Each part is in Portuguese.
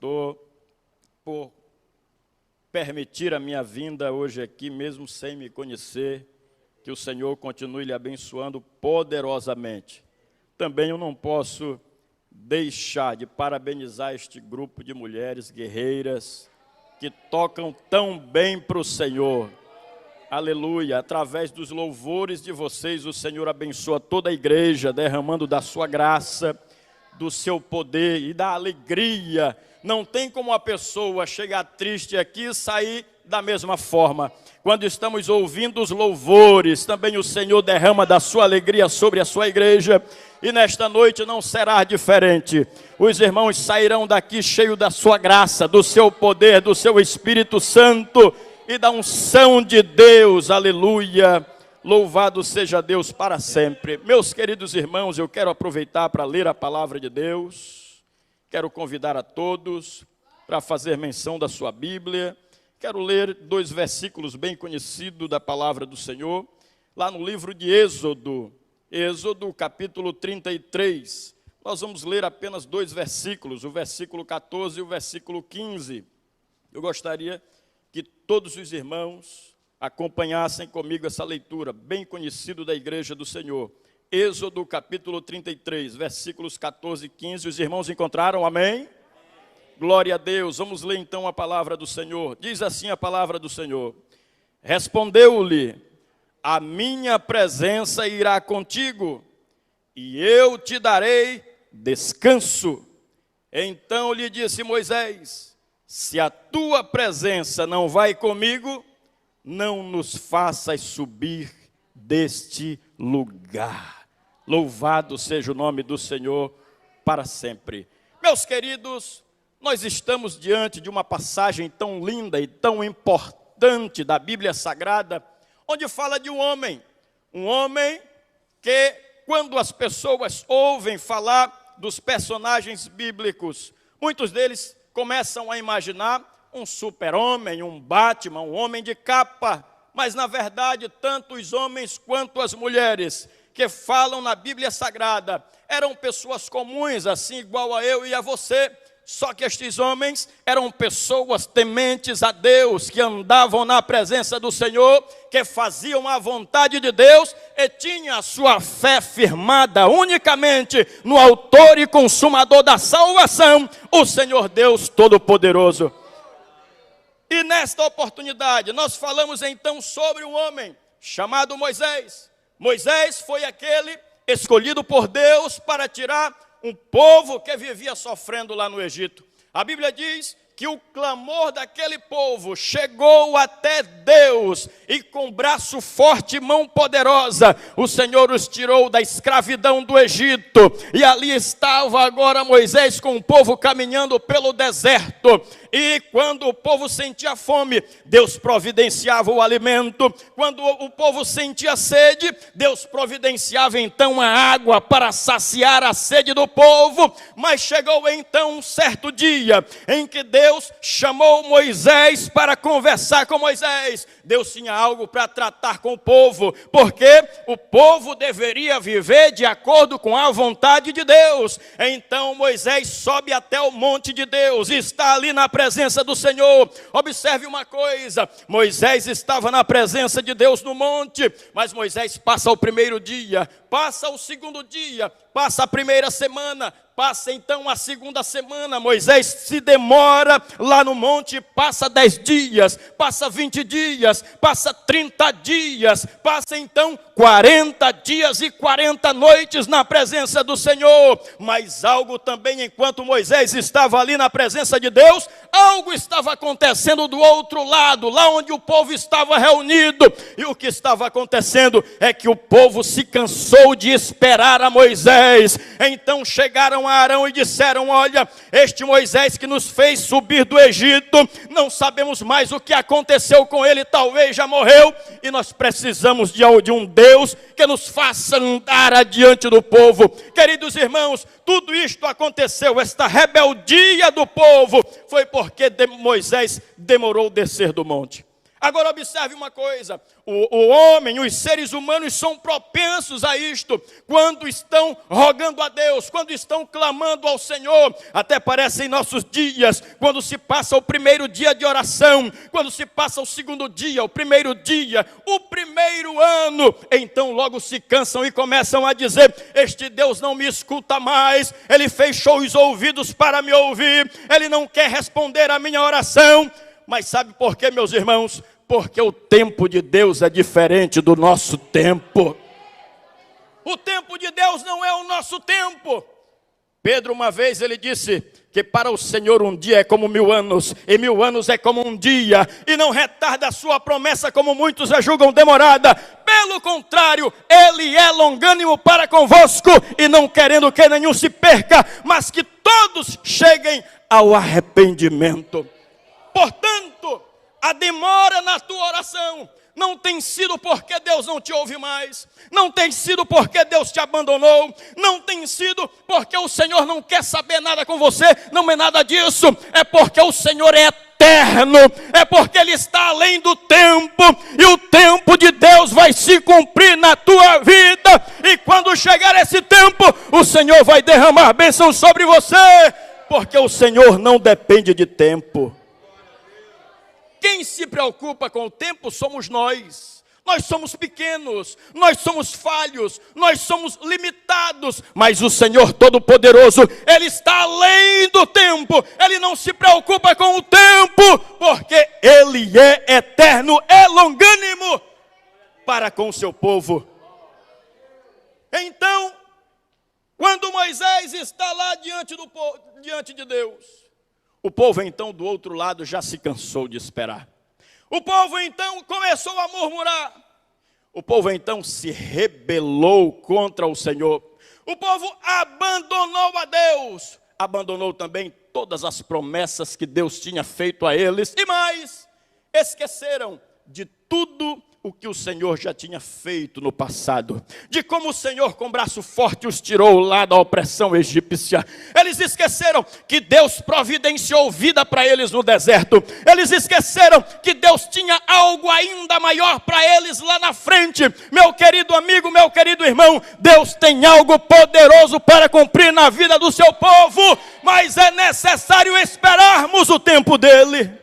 pastor, por permitir a minha vinda hoje aqui, mesmo sem me conhecer. Que o Senhor continue lhe abençoando poderosamente. Também eu não posso deixar de parabenizar este grupo de mulheres guerreiras que tocam tão bem para o Senhor. Aleluia, através dos louvores de vocês, o Senhor abençoa toda a igreja, derramando da sua graça, do seu poder e da alegria. Não tem como a pessoa chegar triste aqui e sair da mesma forma. Quando estamos ouvindo os louvores, também o Senhor derrama da sua alegria sobre a sua igreja. E nesta noite não será diferente. Os irmãos sairão daqui cheios da sua graça, do seu poder, do seu Espírito Santo e da unção de Deus. Aleluia. Louvado seja Deus para sempre. Meus queridos irmãos, eu quero aproveitar para ler a palavra de Deus. Quero convidar a todos para fazer menção da sua Bíblia. Quero ler 2 versículos bem conhecidos da palavra do Senhor, lá no livro de Êxodo, capítulo 33. Nós vamos ler apenas 2 versículos, o versículo 14 e o versículo 15. Eu gostaria que todos os irmãos acompanhassem comigo essa leitura, bem conhecido da igreja do Senhor. Êxodo, capítulo 33, versículos 14 e 15. Os irmãos encontraram? Amém? Glória a Deus. Vamos ler então a palavra do Senhor. Diz assim a palavra do Senhor. Respondeu-lhe: a minha presença irá contigo, e eu te darei descanso. Então lhe disse Moisés: se a tua presença não vai comigo, não nos faças subir deste lugar. Louvado seja o nome do Senhor para sempre. Meus queridos, nós estamos diante de uma passagem tão linda e tão importante da Bíblia Sagrada, onde fala de um homem que, quando as pessoas ouvem falar dos personagens bíblicos, muitos deles começam a imaginar um super-homem, um Batman, um homem de capa, mas na verdade tanto os homens quanto as mulheres que falam na Bíblia Sagrada eram pessoas comuns, assim igual a eu e a você. Só que estes homens eram pessoas tementes a Deus, que andavam na presença do Senhor, que faziam a vontade de Deus e tinham a sua fé firmada unicamente no autor e consumador da salvação, o Senhor Deus Todo-Poderoso. E nesta oportunidade nós falamos então sobre um homem chamado Moisés. Moisés foi aquele escolhido por Deus para tirar um povo que vivia sofrendo lá no Egito. A Bíblia diz que o clamor daquele povo chegou até Deus, e com braço forte e mão poderosa, o Senhor os tirou da escravidão do Egito, e ali estava agora Moisés com o povo caminhando pelo deserto. E quando o povo sentia fome, Deus providenciava o alimento. Quando o povo sentia sede, Deus providenciava então a água para saciar a sede do povo. Mas chegou então um certo dia em que Deus chamou Moisés para conversar com Moisés. Deus tinha algo para tratar com o povo, porque o povo deveria viver de acordo com a vontade de Deus. Então Moisés sobe até o monte de Deus, está ali na presença do Senhor. Observe uma coisa: Moisés estava na presença de Deus no monte, mas Moisés passa o primeiro dia, passa o segundo dia, passa a primeira semana, passa então a segunda semana. Moisés se demora lá no monte, passa 10 dias, passa 20 dias, passa 30 dias, passa então 40 dias e 40 noites na presença do Senhor. Mas algo também, enquanto Moisés estava ali na presença de Deus, algo estava acontecendo do outro lado, lá onde o povo estava reunido. E o que estava acontecendo é que o povo se cansou de esperar a Moisés. Então chegaram a Arão e disseram: olha, este Moisés que nos fez subir do Egito, não sabemos mais o que aconteceu com ele, talvez já morreu, e nós precisamos de um Deus que nos faça andar adiante do povo. Queridos irmãos, tudo isto aconteceu, esta rebeldia do povo, foi porque Moisés demorou descer do monte. Agora observe uma coisa, o homem, os seres humanos são propensos a isto, quando estão rogando a Deus, quando estão clamando ao Senhor. Até parece em nossos dias, quando se passa o primeiro dia de oração, quando se passa o segundo dia, o primeiro dia, o primeiro ano, então logo se cansam e começam a dizer: este Deus não me escuta mais, Ele fechou os ouvidos para me ouvir, Ele não quer responder a minha oração. Mas sabe por quê, meus irmãos? Porque o tempo de Deus é diferente do nosso tempo. O tempo de Deus não é o nosso tempo. Pedro uma vez ele disse que para o Senhor um dia é como 1000 anos, e 1000 anos é como um dia, e não retarda a sua promessa como muitos a julgam demorada. Pelo contrário, Ele é longânimo para convosco, e não querendo que nenhum se perca, mas que todos cheguem ao arrependimento. Portanto, a demora na tua oração não tem sido porque Deus não te ouve mais, não tem sido porque Deus te abandonou, não tem sido porque o Senhor não quer saber nada com você, não é nada disso, é porque o Senhor é eterno, é porque Ele está além do tempo, e o tempo de Deus vai se cumprir na tua vida, e quando chegar esse tempo, o Senhor vai derramar bênção sobre você, porque o Senhor não depende de tempo. Quem se preocupa com o tempo somos nós. Nós somos pequenos, nós somos falhos, nós somos limitados. Mas o Senhor Todo-Poderoso, Ele está além do tempo. Ele não se preocupa com o tempo, porque Ele é eterno, é longânimo para com o seu povo. Então, quando Moisés está lá diante de Deus, o povo então do outro lado já se cansou de esperar. O povo então começou a murmurar. O povo então se rebelou contra o Senhor. O povo abandonou a Deus. Abandonou também todas as promessas que Deus tinha feito a eles. E mais, esqueceram de tudo o que o Senhor já tinha feito no passado, de como o Senhor com braço forte os tirou lá da opressão egípcia. Eles esqueceram que Deus providenciou vida para eles no deserto. Eles esqueceram que Deus tinha algo ainda maior para eles lá na frente. Meu querido amigo, meu querido irmão, Deus tem algo poderoso para cumprir na vida do seu povo, mas é necessário esperarmos o tempo dele.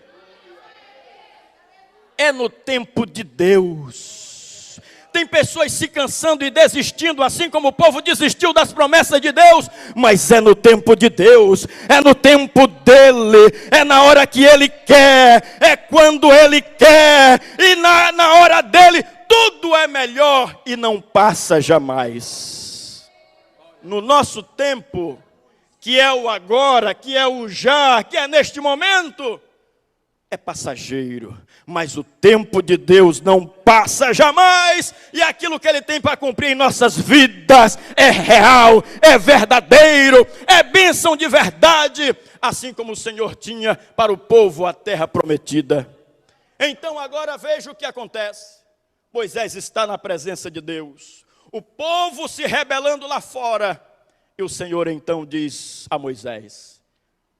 É no tempo de Deus. Tem pessoas se cansando e desistindo, assim como o povo desistiu das promessas de Deus, mas é no tempo de Deus, é no tempo dele, é na hora que ele quer, é quando ele quer, e na hora dele tudo é melhor e não passa jamais. No nosso tempo, que é o agora, que é o já, que é neste momento, é passageiro, mas o tempo de Deus não passa jamais, e aquilo que Ele tem para cumprir em nossas vidas é real, é verdadeiro, é bênção de verdade, assim como o Senhor tinha para o povo a terra prometida. Então agora veja o que acontece. Moisés está na presença de Deus, o povo se rebelando lá fora, e o Senhor então diz a Moisés: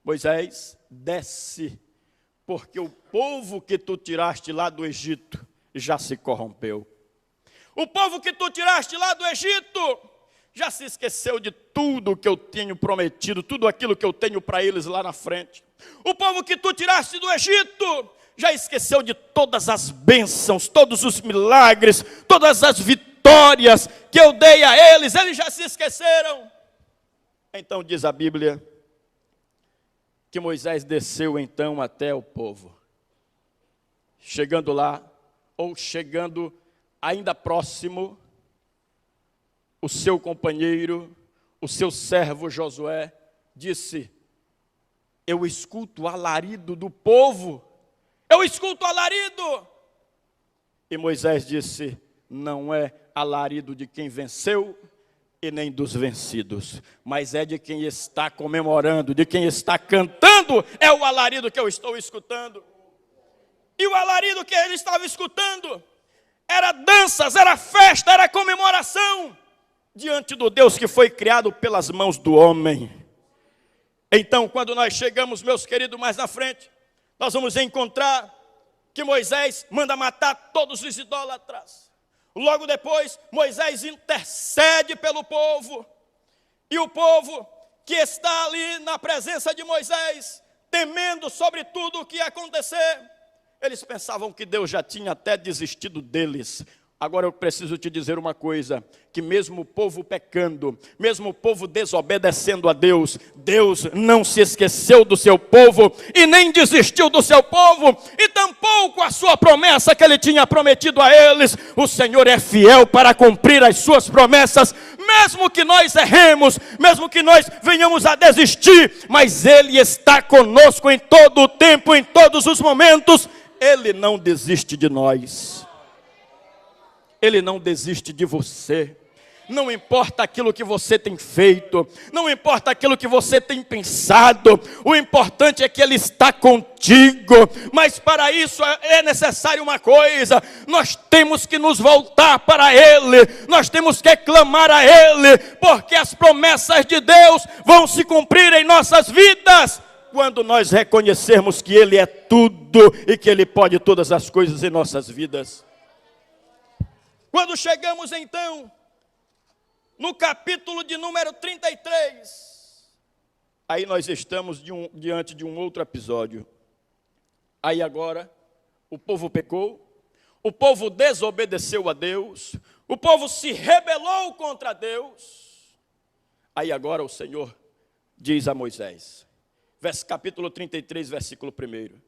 Moisés, desce, porque o povo que tu tiraste lá do Egito já se corrompeu. O povo que tu tiraste lá do Egito já se esqueceu de tudo que eu tenho prometido, tudo aquilo que eu tenho para eles lá na frente. O povo que tu tiraste do Egito já esqueceu de todas as bênçãos, todos os milagres, todas as vitórias que eu dei a eles, eles já se esqueceram. Então diz a Bíblia que Moisés desceu então até o povo. Chegando lá, ou chegando ainda próximo, o seu companheiro, o seu servo Josué, disse: eu escuto o alarido do povo, eu escuto o alarido. E Moisés disse: não é alarido de quem venceu, e nem dos vencidos, mas é de quem está comemorando, de quem está cantando, é o alarido que eu estou escutando. E o alarido que ele estava escutando era danças, era festa, era comemoração diante do Deus que foi criado pelas mãos do homem. Então, quando nós chegamos, meus queridos, mais na frente, nós vamos encontrar que Moisés manda matar todos os idólatras. Logo depois, Moisés intercede pelo povo. E o povo que está ali na presença de Moisés, temendo sobre tudo o que ia acontecer, eles pensavam que Deus já tinha até desistido deles. Agora eu preciso te dizer uma coisa, que mesmo o povo pecando, mesmo o povo desobedecendo a Deus, Deus não se esqueceu do seu povo e nem desistiu do seu povo, e tampouco a sua promessa que ele tinha prometido a eles. O Senhor é fiel para cumprir as suas promessas, mesmo que nós erremos, mesmo que nós venhamos a desistir, mas Ele está conosco em todo o tempo, em todos os momentos. Ele não desiste de nós. Ele não desiste de você. Não importa aquilo que você tem feito, não importa aquilo que você tem pensado, o importante é que Ele está contigo. Mas para isso é necessário uma coisa: nós temos que nos voltar para Ele, nós temos que clamar a Ele, porque as promessas de Deus vão se cumprir em nossas vidas, quando nós reconhecermos que Ele é tudo e que Ele pode todas as coisas em nossas vidas. Quando chegamos então no capítulo de número 33, aí nós estamos diante de um outro episódio. Aí agora, o povo pecou, o povo desobedeceu a Deus, o povo se rebelou contra Deus. Aí agora o Senhor diz a Moisés, capítulo 33, versículo 1: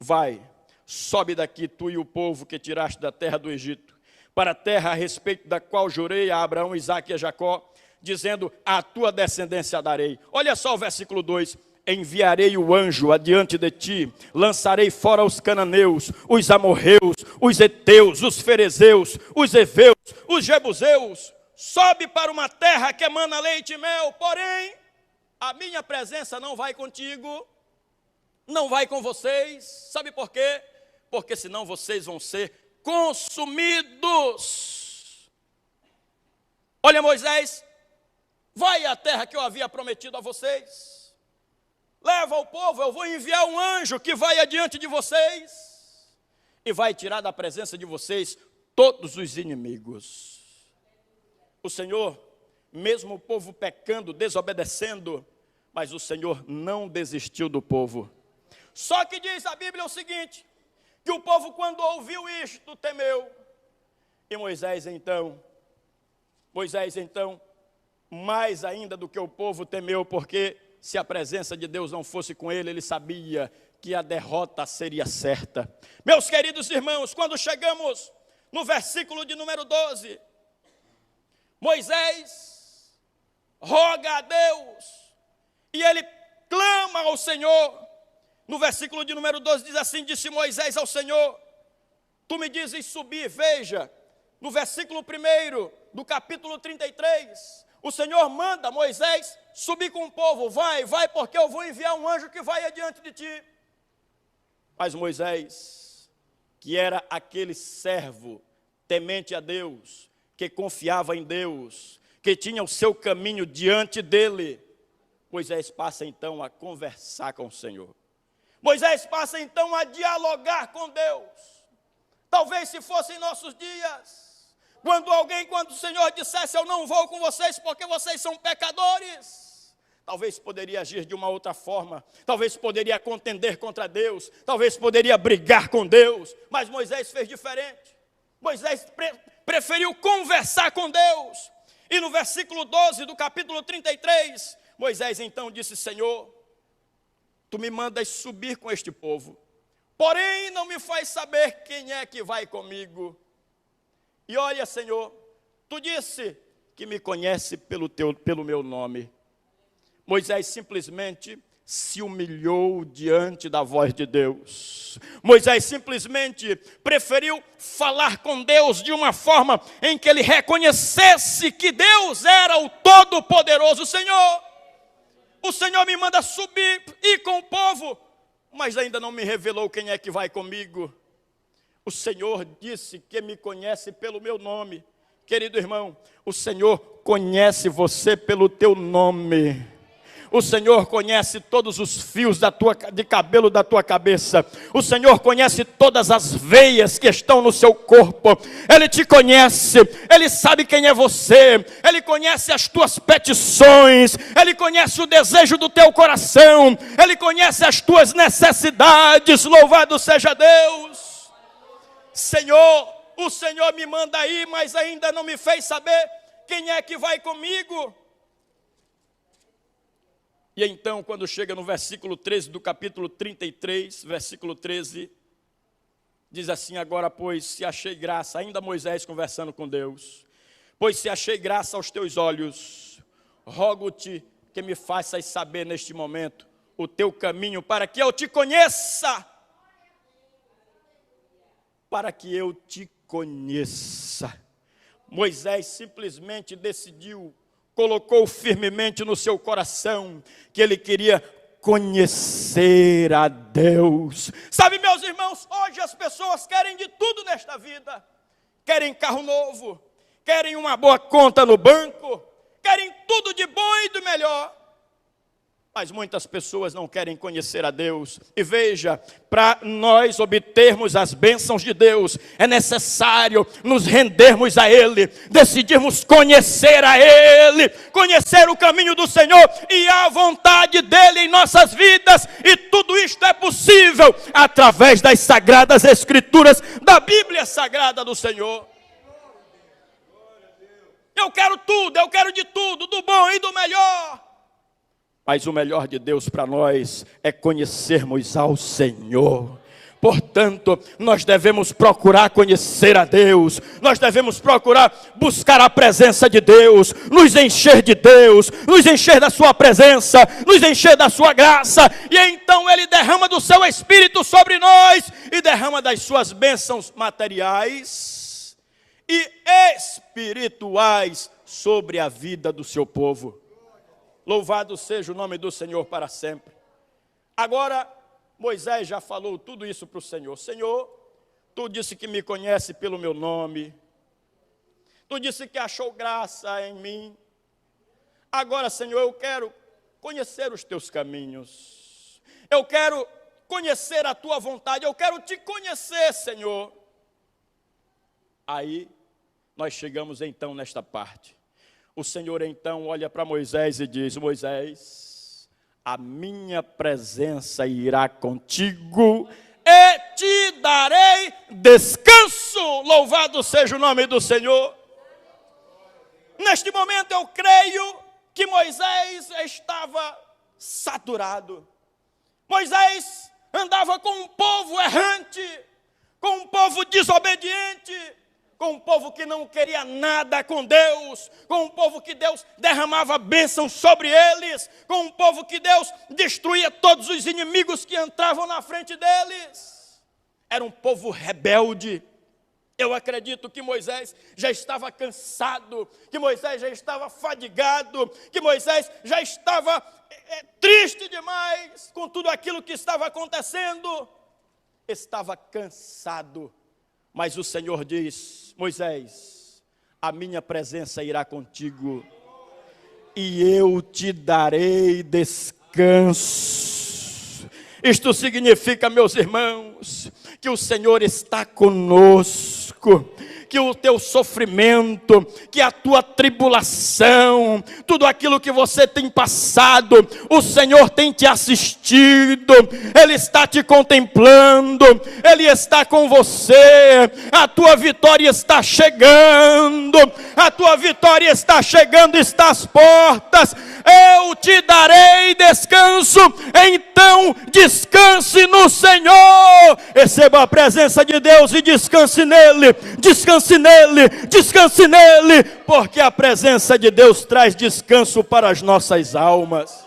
Vai, sobe daqui tu e o povo que tiraste da terra do Egito, para a terra a respeito da qual jurei a Abraão, Isaque e a Jacó, dizendo, a tua descendência darei. Olha só o versículo 2: enviarei o anjo adiante de ti, lançarei fora os cananeus, os amorreus, os heteus, os ferezeus, os heveus, os jebuseus. Sobe para uma terra que emana leite e mel, porém, a minha presença não vai contigo, não vai com vocês. Sabe por quê? Porque senão vocês vão ser consumidos. Olha, Moisés, vai à terra que eu havia prometido a vocês, leva o povo, eu vou enviar um anjo que vai adiante de vocês e vai tirar da presença de vocês todos os inimigos. O Senhor, mesmo o povo pecando, desobedecendo, mas o Senhor não desistiu do povo. Só que diz a Bíblia o seguinte, que o povo, quando ouviu isto, temeu. E Moisés então, mais ainda do que o povo temeu, porque se a presença de Deus não fosse com ele, ele sabia que a derrota seria certa. Meus queridos irmãos, quando chegamos no versículo de número 12, Moisés roga a Deus, e ele clama ao Senhor. No versículo de número 12 diz assim, disse Moisés ao Senhor, tu me dizes subir. Veja, no versículo 1 do capítulo 33, o Senhor manda Moisés subir com o povo, vai, porque eu vou enviar um anjo que vai adiante de ti. Mas Moisés, que era aquele servo temente a Deus, que confiava em Deus, que tinha o seu caminho diante dele, Moisés passa então a conversar com o Senhor. Moisés passa então a dialogar com Deus. Talvez se fosse em nossos dias, quando o Senhor dissesse, eu não vou com vocês porque vocês são pecadores, talvez poderia agir de uma outra forma, talvez poderia contender contra Deus, talvez poderia brigar com Deus, mas Moisés fez diferente. Moisés preferiu conversar com Deus. E no versículo 12 do capítulo 33, Moisés então disse, Senhor, tu me mandas subir com este povo, porém não me faz saber quem é que vai comigo. E olha, Senhor, tu disse que me conhece pelo meu nome. Moisés simplesmente se humilhou diante da voz de Deus. Moisés simplesmente preferiu falar com Deus de uma forma em que ele reconhecesse que Deus era o Todo-Poderoso. O Senhor me manda subir, ir com o povo, mas ainda não me revelou quem é que vai comigo. O Senhor disse que me conhece pelo meu nome. Querido irmão, o Senhor conhece você pelo teu nome. O Senhor conhece todos os fios de cabelo da tua cabeça. O Senhor conhece todas as veias que estão no seu corpo. Ele te conhece. Ele sabe quem é você. Ele conhece as tuas petições. Ele conhece o desejo do teu coração. Ele conhece as tuas necessidades. Louvado seja Deus. Senhor, o Senhor me manda ir, mas ainda não me fez saber quem é que vai comigo. E então, quando chega no versículo 13 do capítulo 33, versículo 13, diz assim: agora, pois, se achei graça, ainda Moisés conversando com Deus, pois se achei graça aos teus olhos, rogo-te que me faças saber neste momento o teu caminho, para que eu te conheça. Para que eu te conheça. Moisés simplesmente decidiu, colocou firmemente no seu coração que ele queria conhecer a Deus. Sabe, meus irmãos, hoje as pessoas querem de tudo nesta vida. Querem carro novo, querem uma boa conta no banco, querem tudo de bom e do melhor. Mas muitas pessoas não querem conhecer a Deus. E veja, para nós obtermos as bênçãos de Deus, é necessário nos rendermos a Ele, decidirmos conhecer a Ele, conhecer o caminho do Senhor e a vontade dEle em nossas vidas. E tudo isto é possível através das sagradas Escrituras, da Bíblia Sagrada do Senhor. Eu quero tudo, eu quero de tudo, do bom e do melhor. Mas o melhor de Deus para nós é conhecermos ao Senhor. Portanto, nós devemos procurar conhecer a Deus. Nós devemos procurar buscar a presença de Deus, nos encher de Deus, nos encher da sua presença, nos encher da sua graça. E então Ele derrama do seu Espírito sobre nós e derrama das suas bênçãos materiais e espirituais sobre a vida do seu povo. Louvado seja o nome do Senhor para sempre. Agora, Moisés já falou tudo isso para o Senhor. Senhor, tu disse que me conhece pelo meu nome. Tu disse que achou graça em mim. Agora, Senhor, eu quero conhecer os teus caminhos. Eu quero conhecer a tua vontade. Eu quero te conhecer, Senhor. Aí, nós chegamos então nesta parte. O Senhor então olha para Moisés e diz: Moisés, a minha presença irá contigo e te darei descanso. Louvado seja o nome do Senhor. Neste momento eu creio que Moisés estava saturado. Moisés andava com um povo errante, com um povo desobediente, com um povo que não queria nada com Deus, com um povo que Deus derramava bênção sobre eles, com um povo que Deus destruía todos os inimigos que entravam na frente deles. Era um povo rebelde. Eu acredito que Moisés já estava cansado, que Moisés já estava fadigado, que Moisés já estava triste demais com tudo aquilo que estava acontecendo. Estava cansado. Mas o Senhor diz: Moisés, a minha presença irá contigo e eu te darei descanso. Isto significa, meus irmãos, que o Senhor está conosco, que o teu sofrimento, que a tua tribulação, tudo aquilo que você tem passado, o Senhor tem te assistido, Ele está te contemplando, Ele está com você, a tua vitória está chegando, a tua vitória está chegando, está às portas. Eu te darei descanso, então descanse no Senhor. Receba a presença de Deus e descanse nele, descanse nele, descanse nele, porque a presença de Deus traz descanso para as nossas almas.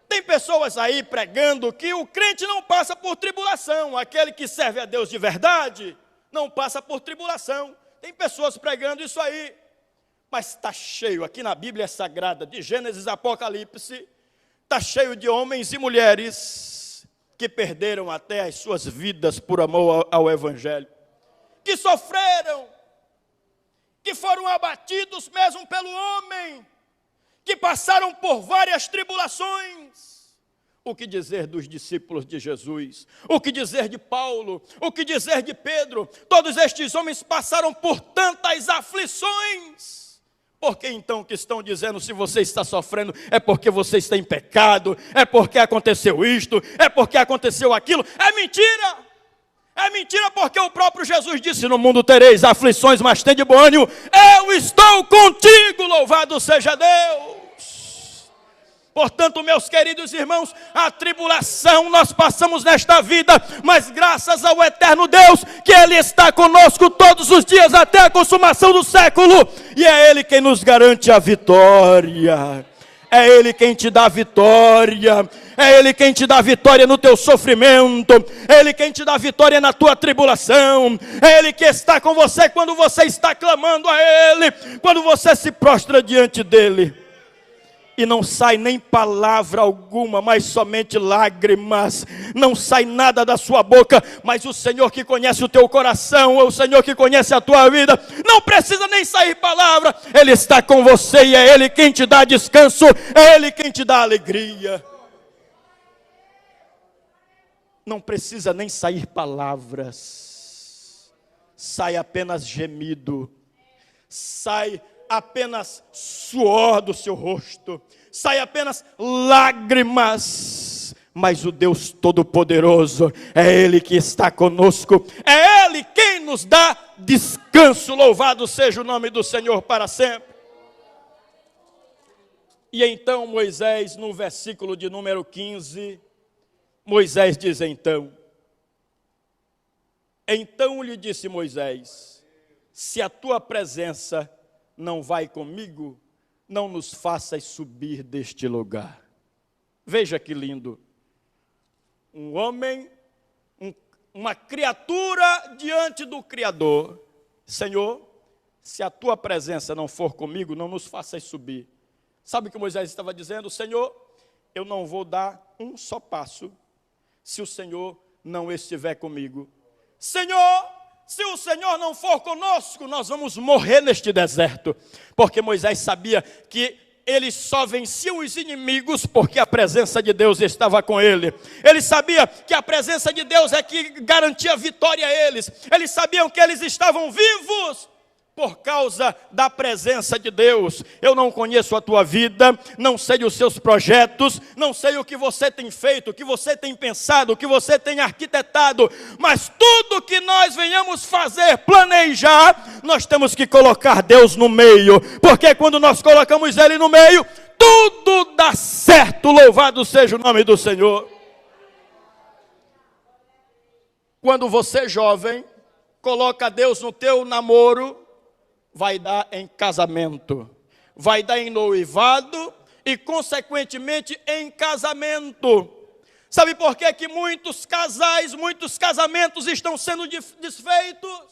Tem pessoas aí pregando que o crente não passa por tribulação, aquele que serve a Deus de verdade não passa por tribulação. Tem pessoas pregando isso aí. Mas está cheio, aqui na Bíblia Sagrada, de Gênesis a Apocalipse, está cheio de homens e mulheres que perderam até as suas vidas por amor ao Evangelho, que sofreram, que foram abatidos mesmo pelo homem, que passaram por várias tribulações. O que dizer dos discípulos de Jesus? O que dizer de Paulo? O que dizer de Pedro? Todos estes homens passaram por tantas aflições. Por que então que estão dizendo, se você está sofrendo, é porque você está em pecado, é porque aconteceu isto, é porque aconteceu aquilo? É mentira! É mentira, porque o próprio Jesus disse, no mundo tereis aflições, mas tem de bom ânimo, eu estou contigo, louvado seja Deus! Portanto, meus queridos irmãos, a tribulação nós passamos nesta vida, mas graças ao eterno Deus, que Ele está conosco todos os dias até a consumação do século, e é Ele quem nos garante a vitória, é Ele quem te dá a vitória, é Ele quem te dá a vitória no teu sofrimento, é Ele quem te dá a vitória na tua tribulação, é Ele que está com você quando você está clamando a Ele, quando você se prostra diante dEle. E não sai nem palavra alguma, mas somente lágrimas. Não sai nada da sua boca, mas o Senhor que conhece o teu coração, o Senhor que conhece a tua vida, não precisa nem sair palavra. Ele está com você e é Ele quem te dá descanso, é Ele quem te dá alegria. Não precisa nem sair palavras. Sai apenas gemido. Sai apenas suor do seu rosto, sai apenas lágrimas, mas o Deus Todo-Poderoso, é Ele que está conosco, é Ele quem nos dá descanso, louvado seja o nome do Senhor para sempre. E então Moisés, no versículo de número 15, Moisés diz então lhe disse Moisés, se a tua presença não vai comigo, não nos faças subir deste lugar. Veja que lindo. Um homem, uma criatura diante do Criador. Senhor, se a tua presença não for comigo, não nos faças subir. Sabe o que Moisés estava dizendo? Senhor, eu não vou dar um só passo, se o Senhor não estiver comigo. Senhor, se o Senhor não for conosco, nós vamos morrer neste deserto. Porque Moisés sabia que ele só vencia os inimigos porque a presença de Deus estava com ele. Ele sabia que a presença de Deus é que garantia vitória a eles. Eles sabiam que eles estavam vivos por causa da presença de Deus. Eu não conheço a tua vida, não sei os seus projetos, não sei o que você tem feito, o que você tem pensado, o que você tem arquitetado, mas tudo que nós venhamos fazer, planejar, nós temos que colocar Deus no meio, porque quando nós colocamos Ele no meio, tudo dá certo, louvado seja o nome do Senhor. Quando você jovem, coloca Deus no teu namoro, vai dar em casamento, vai dar em noivado e, consequentemente, em casamento. Sabe por que que muitos casais, muitos casamentos estão sendo desfeitos?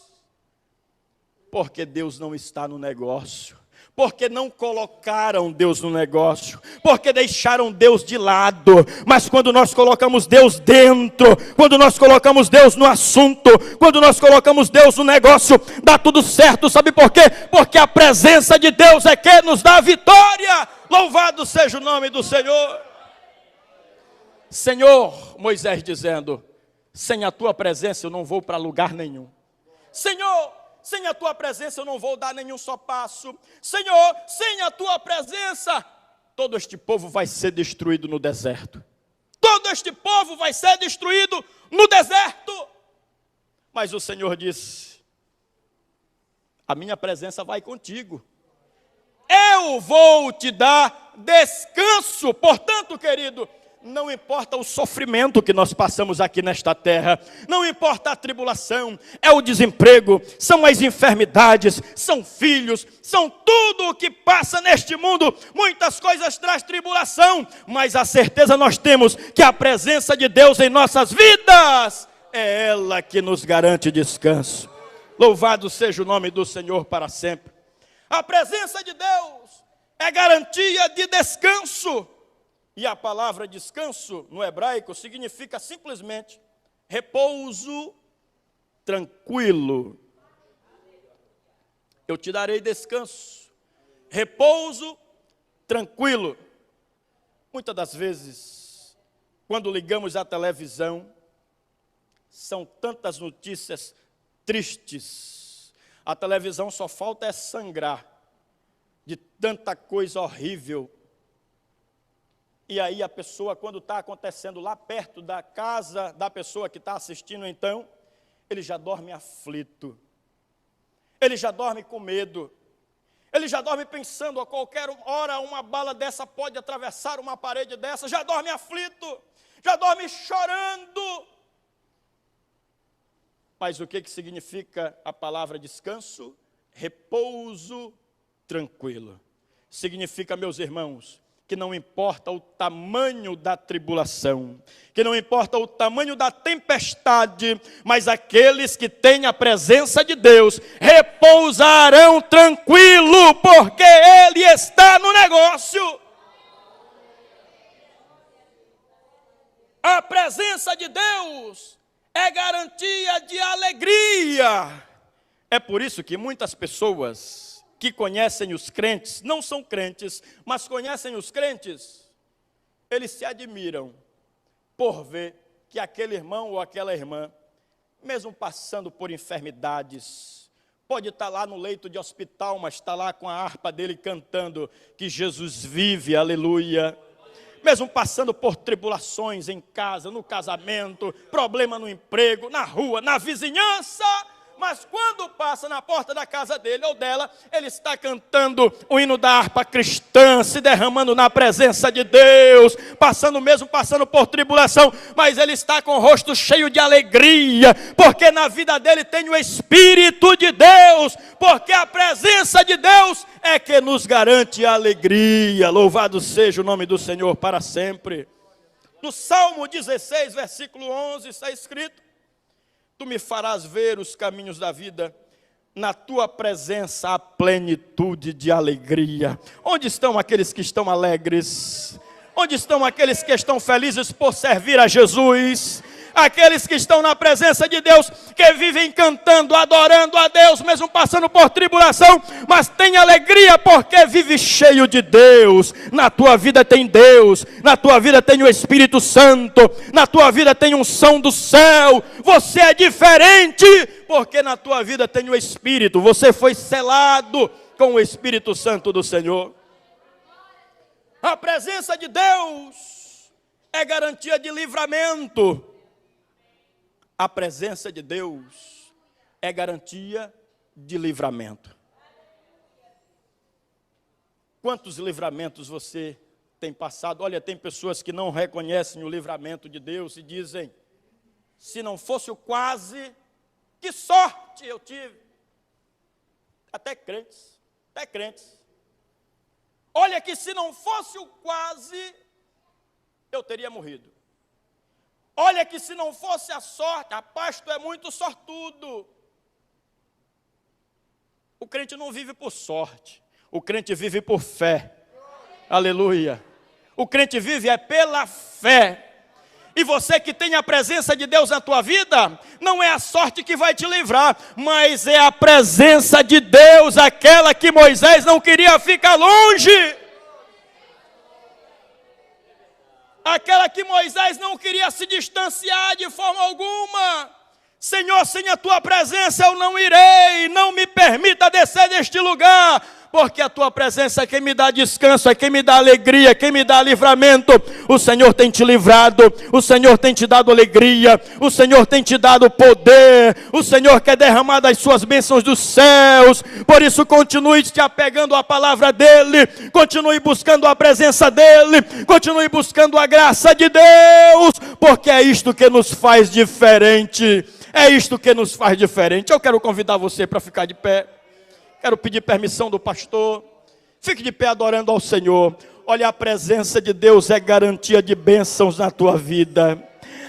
Porque Deus não está no negócio. Porque não colocaram Deus no negócio, porque deixaram Deus de lado. Mas quando nós colocamos Deus dentro, quando nós colocamos Deus no assunto, quando nós colocamos Deus no negócio, dá tudo certo. Sabe por quê? Porque a presença de Deus é que nos dá a vitória. Louvado seja o nome do Senhor. Senhor, Moisés dizendo, sem a tua presença eu não vou para lugar nenhum. Senhor, sem a tua presença eu não vou dar nenhum só passo. Senhor, sem a tua presença, todo este povo vai ser destruído no deserto. Todo este povo vai ser destruído no deserto. Mas o Senhor disse, a minha presença vai contigo. Eu vou te dar descanso. Portanto, querido, não importa o sofrimento que nós passamos aqui nesta terra, não importa a tribulação, é o desemprego, são as enfermidades, são filhos, são tudo o que passa neste mundo. Muitas coisas traz tribulação, mas a certeza nós temos que a presença de Deus em nossas vidas é ela que nos garante descanso. Louvado seja o nome do Senhor para sempre. A presença de Deus é garantia de descanso. E a palavra descanso, no hebraico, significa simplesmente repouso tranquilo. Eu te darei descanso, repouso tranquilo. Muitas das vezes, quando ligamos a televisão, são tantas notícias tristes. A televisão só falta é sangrar de tanta coisa horrível. E aí a pessoa, quando está acontecendo lá perto da casa da pessoa que está assistindo, então, ele já dorme aflito. Ele já dorme com medo. Ele já dorme pensando, a qualquer hora uma bala dessa pode atravessar uma parede dessa. Já dorme aflito, já dorme chorando. Mas o que significa a palavra descanso? Repouso tranquilo. Significa, meus irmãos, que não importa o tamanho da tribulação, que não importa o tamanho da tempestade, mas aqueles que têm a presença de Deus repousarão tranquilo, porque Ele está no negócio. A presença de Deus é garantia de alegria. É por isso que muitas pessoas que conhecem os crentes, não são crentes, mas conhecem os crentes, eles se admiram por ver que aquele irmão ou aquela irmã, mesmo passando por enfermidades, pode estar lá no leito de hospital, mas está lá com a harpa dele cantando que Jesus vive, aleluia. Mesmo passando por tribulações em casa, no casamento, problema no emprego, na rua, na vizinhança, mas quando passa na porta da casa dele ou dela, ele está cantando o hino da harpa cristã, se derramando na presença de Deus, passando por tribulação, mas ele está com o rosto cheio de alegria, porque na vida dele tem o Espírito de Deus, porque a presença de Deus é que nos garante a alegria. Louvado seja o nome do Senhor para sempre. No Salmo 16, versículo 11, está escrito: Tu me farás ver os caminhos da vida, na tua presença há plenitude de alegria. Onde estão aqueles que estão alegres? Onde estão aqueles que estão felizes por servir a Jesus? Aqueles que estão na presença de Deus, que vivem cantando, adorando a Deus, mesmo passando por tribulação, mas tem alegria porque vive cheio de Deus. Na tua vida tem Deus, na tua vida tem o Espírito Santo, na tua vida tem unção do céu. Você é diferente porque na tua vida tem o Espírito, você foi selado com o Espírito Santo do Senhor. A presença de Deus é garantia de livramento. A presença de Deus é garantia de livramento. Quantos livramentos você tem passado? Olha, tem pessoas que não reconhecem o livramento de Deus e dizem: se não fosse o quase, que sorte eu tive. Até crentes. Olha que se não fosse o quase, eu teria morrido. Olha que se não fosse a sorte, rapaz, tu é muito sortudo. O crente não vive por sorte, o crente vive por fé. Aleluia. O crente vive é pela fé. E você que tem a presença de Deus na tua vida, não é a sorte que vai te livrar, mas é a presença de Deus, aquela que Moisés não queria ficar longe. Aquela que Moisés não queria se distanciar de forma alguma. Senhor, sem a tua presença eu não irei, não me permita descer deste lugar, porque a tua presença é quem me dá descanso, é quem me dá alegria, é quem me dá livramento. O Senhor tem te livrado, o Senhor tem te dado alegria, o Senhor tem te dado poder, o Senhor quer derramar das suas bênçãos dos céus. Por isso continue te apegando à palavra dEle, continue buscando a presença dEle, continue buscando a graça de Deus, porque é isto que nos faz diferente, é isto que nos faz diferente. Eu quero convidar você para ficar de pé. Quero pedir permissão do pastor. Fique de pé adorando ao Senhor. Olha, a presença de Deus é garantia de bênçãos na tua vida.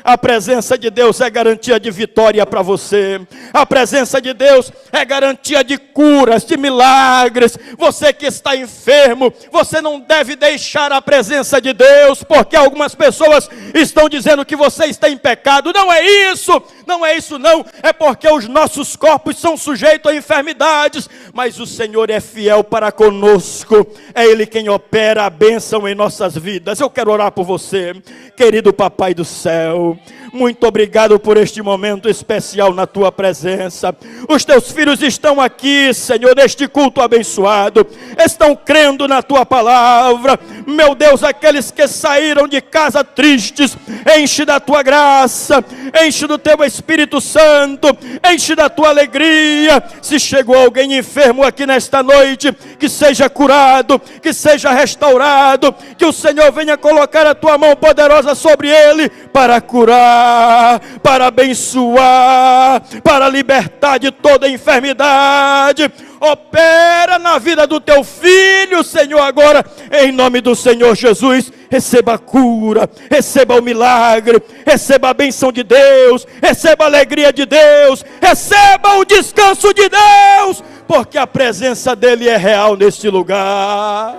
A presença de Deus é garantia de vitória para você. A presença de Deus é garantia de curas, de milagres. Você que está enfermo, você não deve deixar a presença de Deus, porque algumas pessoas estão dizendo que você está em pecado. Não é isso, não é isso não. É porque os nossos corpos são sujeitos a enfermidades, mas o Senhor é fiel para conosco. É Ele quem opera a bênção em nossas vidas. Eu quero orar por você, querido Papai do céu. Muito obrigado por este momento especial na tua presença. Os teus filhos estão aqui, Senhor, neste culto abençoado. Estão crendo na tua palavra. Meu Deus, aqueles que saíram de casa tristes, enche da tua graça, enche do teu Espírito Santo, enche da tua alegria. Se chegou alguém enfermo aqui nesta noite, que seja curado, que seja restaurado, que o Senhor venha colocar a tua mão poderosa sobre ele para curar, para abençoar, para libertar de toda enfermidade. Opera na vida do teu filho, Senhor, agora, em nome do Senhor Jesus. Receba a cura, receba o milagre, receba a bênção de Deus, receba a alegria de Deus, receba o descanso de Deus, porque a presença dele é real neste lugar.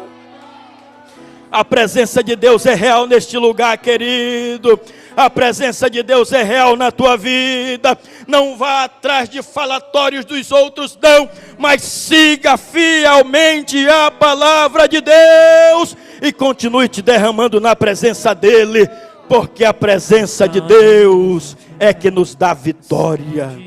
A presença de Deus é real neste lugar, querido. A presença de Deus é real na tua vida. Não vá atrás de falatórios dos outros, não, mas siga fielmente a palavra de Deus e continue te derramando na presença dele, porque a presença de Deus é que nos dá vitória.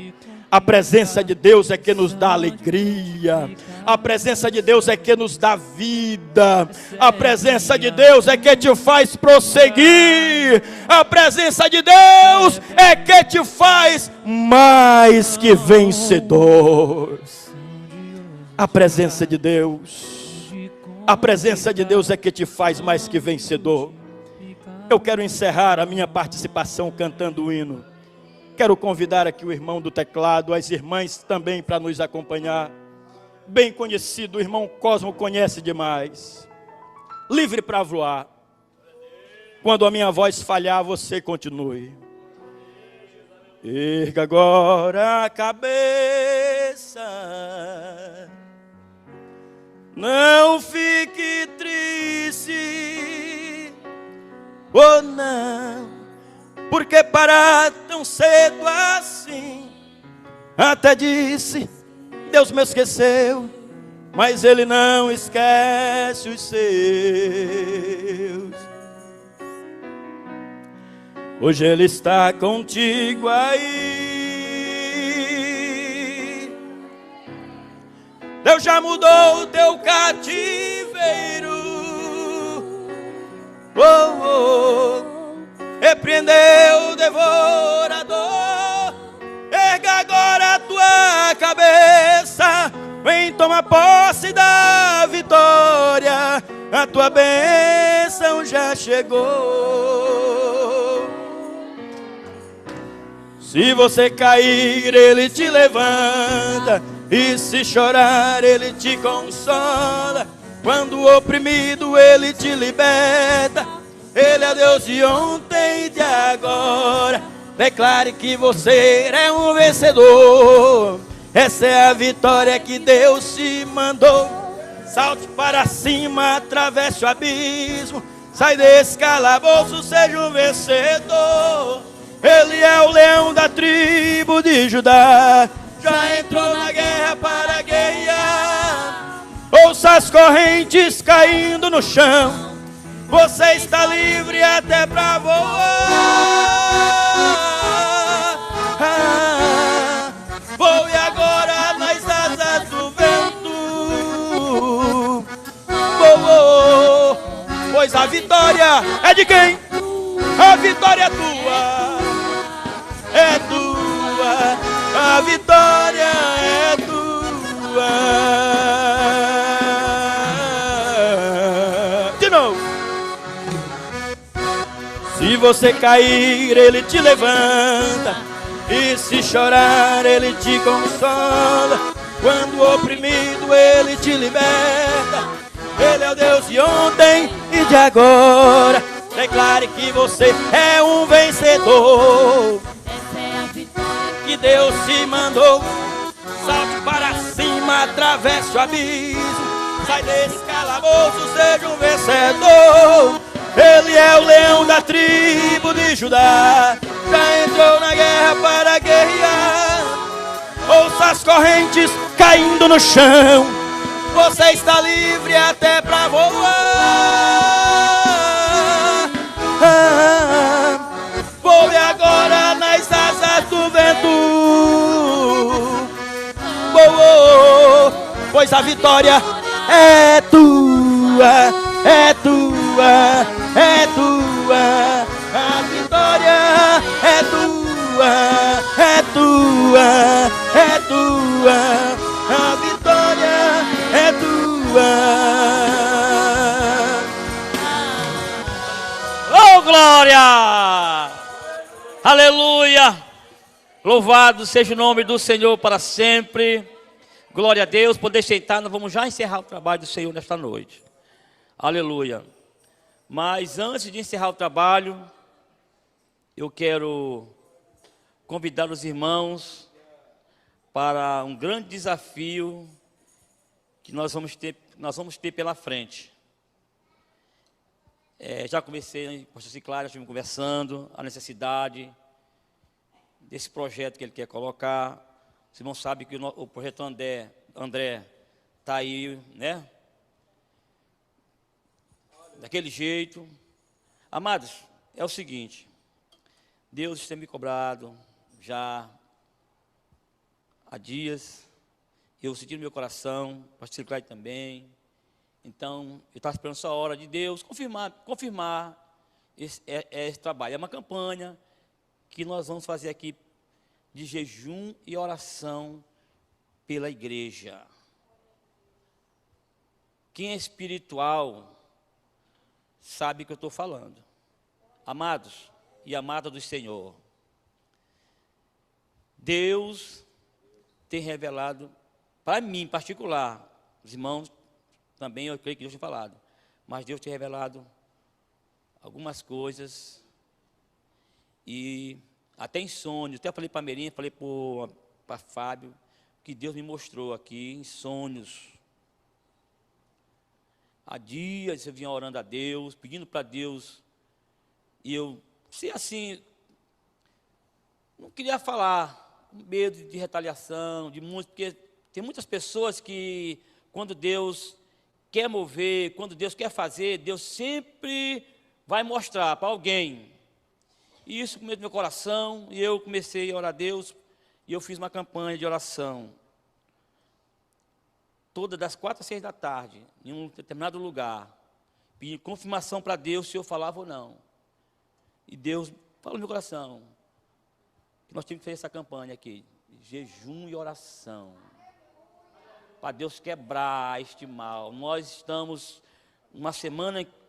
A presença de Deus é que nos dá alegria. A presença de Deus é que nos dá vida. A presença de Deus é que te faz prosseguir. A presença de Deus é que te faz mais que vencedor. A presença de Deus, a presença de Deus é que te faz mais que vencedor. Eu quero encerrar a minha participação cantando o hino. Quero convidar aqui o irmão do teclado, as irmãs também para nos acompanhar. Bem conhecido, o irmão Cosmo conhece demais. Livre para voar. Quando a minha voz falhar, você continue. Erga agora a cabeça. Não fique triste. Oh não. Porque parar tão cedo assim? Até disse, Deus me esqueceu, mas Ele não esquece os seus. Hoje Ele está contigo aí. Deus já mudou o teu cativeiro. Oh, oh. Repreendeu o devorador. Erga agora a tua cabeça. Vem tomar posse da vitória. A tua bênção já chegou. Se você cair, Ele te levanta. E se chorar, Ele te consola. Quando o oprimido, Ele te liberta. Ele é Deus de ontem e de agora. Declare que você é um vencedor. Essa é a vitória que Deus te mandou. Salte para cima, atravesse o abismo. Sai desse calabouço, seja um vencedor. Ele é o leão da tribo de Judá. Já entrou na guerra para guerrear. Ouça as correntes caindo no chão. Você está livre até para voar. Voe agora nas asas do vento. Voou. Pois a vitória é de quem? A vitória é tua. É tua. A vitória é tua. De novo. Se você cair, Ele te levanta. E se chorar, Ele te consola. Quando o oprimido, Ele te liberta. Ele é o Deus de ontem e de agora. Declare que você é um vencedor. Essa é a vitória Que Deus te mandou. Salte para cima, atravesse o abismo. Sai desse calabouço, seja um vencedor. Ele é o leão da tribo de Judá. Já entrou na guerra para guerrear. Ouça as correntes caindo no chão. Você está livre até para voar. Voe agora nas asas do vento. Pois a vitória é tua, é tua, é tua. A vitória é tua, é tua, é tua. A vitória é tua. Oh, glória! Aleluia! Louvado seja o nome do Senhor para sempre. Glória a Deus. Poder sentar, nós vamos já encerrar o trabalho do Senhor nesta noite. Aleluia. Mas antes de encerrar o trabalho, eu quero convidar os irmãos para um grande desafio que nós vamos ter pela frente. Já conversei com o pastor Ciclário, estivemos conversando a necessidade desse projeto que ele quer colocar. Os irmãos sabem que o projeto André está aí, né? Daquele jeito. Amados, é o seguinte. Deus tem me cobrado já há dias. Eu senti no meu coração, o pastor Ciclário também. Então, eu estava esperando só a hora de Deus confirmar esse trabalho. É uma campanha que nós vamos fazer aqui de jejum e oração pela igreja. Quem é espiritual sabe o que eu estou falando. Amados e amadas do Senhor, Deus tem revelado, para mim em particular, os irmãos também, eu creio que Deus tem falado, mas Deus tem revelado algumas coisas, e até em sonhos. Até falei para a Merinha, falei para Fábio, que Deus me mostrou aqui em sonhos. Há dias eu vinha orando a Deus, pedindo para Deus, e eu, se assim, não queria falar, com medo de retaliação, porque tem muitas pessoas que, quando Deus quer mover, quando Deus quer fazer, Deus sempre vai mostrar para alguém. E isso começou no meu coração, e eu comecei a orar a Deus, e eu fiz uma campanha de oração. Todas das 4 às 6 da tarde, em um determinado lugar, pedindo confirmação para Deus se eu falava ou não. E Deus falou no meu coração, que nós tínhamos que fazer essa campanha aqui, jejum e oração, para Deus quebrar este mal. Nós estamos uma semana